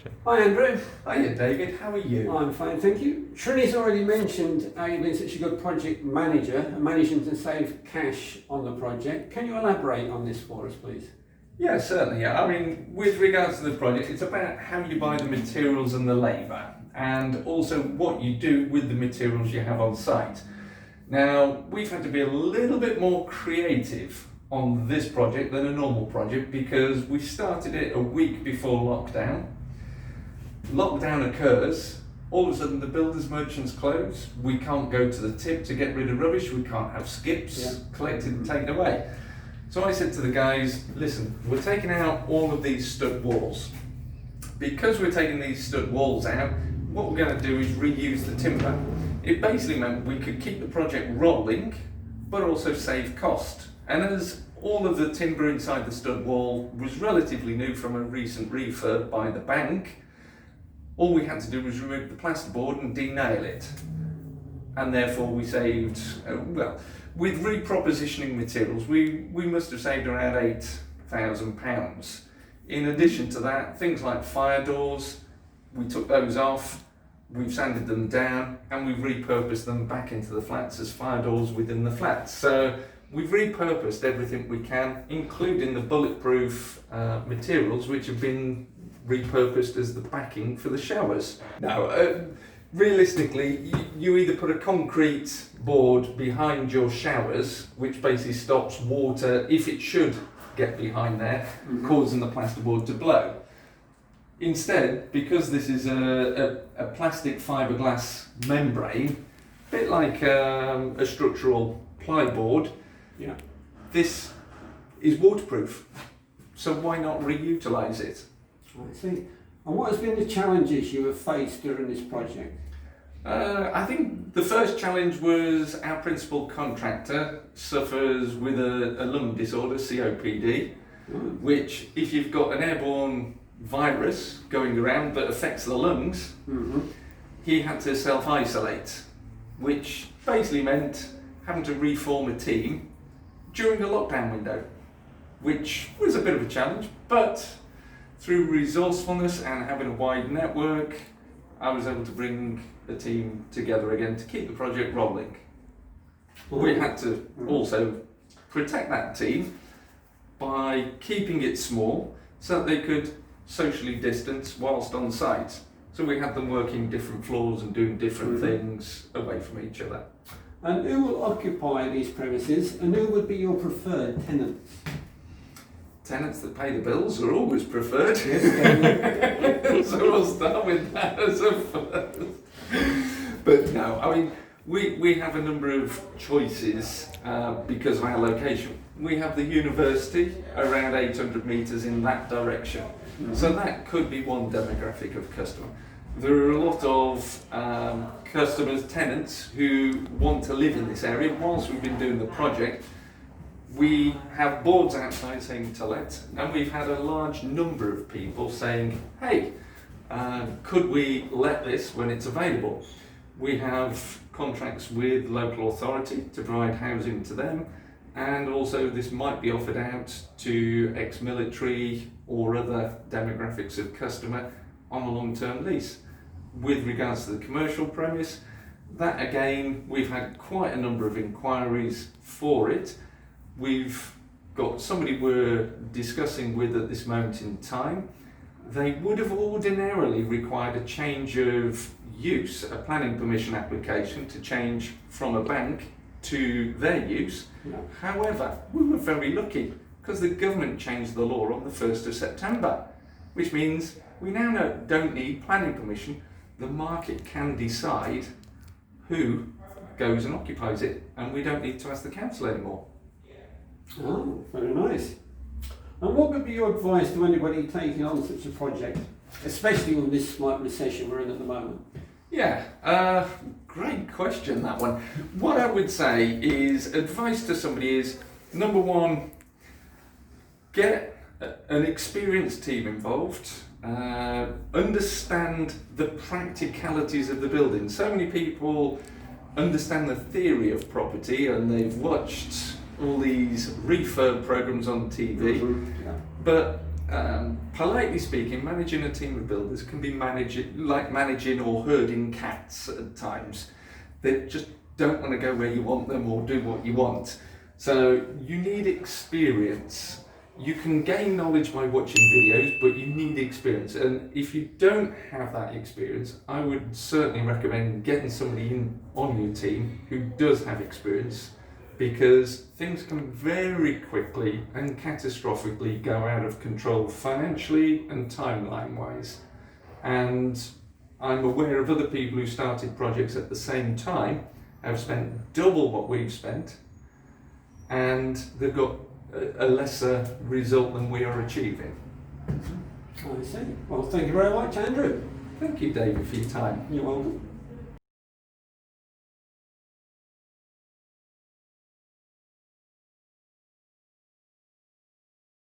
actually. Hi Andrew. Hiya David, how are you? I'm fine, thank you. Trini's already mentioned how you've been such a good project manager and managing to save cash on the project. Can you elaborate on this for us, please? Yeah, certainly. I mean, with regards to the project, it's about how you buy the materials and the labour, and also what you do with the materials you have on site. Now, we've had to be a little bit more creative on this project than a normal project because we started it a week before lockdown. Lockdown occurs, all of a sudden the builders merchants close, we can't go to the tip to get rid of rubbish, we can't have skips collected and taken away. So I said to the guys, listen, we're taking out all of these stud walls. Because we're taking these stud walls out, what we're going to do is reuse the timber. It basically meant we could keep the project rolling, but also save cost. And as all of the timber inside the stud wall was relatively new from a recent refurb by the bank, all we had to do was remove the plasterboard and de-nail it. And therefore we saved, with repropositioning materials, we must have saved around £8,000. In addition to that, things like fire doors, we took those off, we've sanded them down, and we've repurposed them back into the flats as fire doors within the flats. So we've repurposed everything we can, including the bulletproof materials, which have been repurposed as the backing for the showers. Now, realistically, you either put a concrete board behind your showers, which basically stops water, if it should get behind there, causing the plasterboard to blow. Instead, because this is a plastic fiberglass membrane, a bit like a structural plyboard, this is waterproof. So why not reutilise it? I see. And what has been the challenges you have faced during this project? I think the first challenge was our principal contractor suffers with a lung disorder, COPD, which if you've got an airborne virus going around that affects the lungs, he had to self-isolate, which basically meant having to reform a team during a lockdown window, which was a bit of a challenge, but through resourcefulness and having a wide network, I was able to bring the team together again to keep the project rolling. We had to also protect that team by keeping it small so that they could socially distance whilst on site. So we had them working different floors and doing different things away from each other. And who will occupy these premises and who would be your preferred tenants? Tenants that pay the bills are always preferred. So we'll start with that as a first. But no, I mean, we have a number of choices because of our location. We have the university around 800 metres in that direction. So that could be one demographic of customer. There are a lot of customers, tenants who want to live in this area. Whilst we've been doing the project, we have boards outside saying to let, and we've had a large number of people saying, hey, could we let this when it's available? We have contracts with local authority to provide housing to them, and also this might be offered out to ex-military or other demographics of customer on a long-term lease. With regards to the commercial premise, that again, we've had quite a number of inquiries for it. We've got somebody we're discussing with at this moment in time. They would have ordinarily required a change of use, a planning permission application to change from a bank to their use. However, we were very lucky because the government changed the law on the 1st of September, which means we now don't need planning permission. The market can decide who goes and occupies it, and we don't need to ask the council anymore. Oh, very nice. And what would be your advice to anybody taking on such a project, especially with this slight recession we're in at the moment? Yeah, great question, that one. What I would say is, advice to somebody is, number one, get an experienced team involved, understand the practicalities of the building. So many people understand the theory of property and they've watched all these refurb programs on TV, but Politely speaking, managing a team of builders can be like managing or herding cats at times. They just don't want to go where you want them or do what you want. So you need experience. You can gain knowledge by watching videos, but you need experience. And if you don't have that experience, I would certainly recommend getting somebody in on your team who does have experience, because things can very quickly and catastrophically go out of control financially and timeline wise. And I'm aware of other people who started projects at the same time, have spent double what we've spent, and they've got a lesser result than we are achieving. I see. Well, thank you very much, Andrew. Thank you, David, for your time. You're welcome.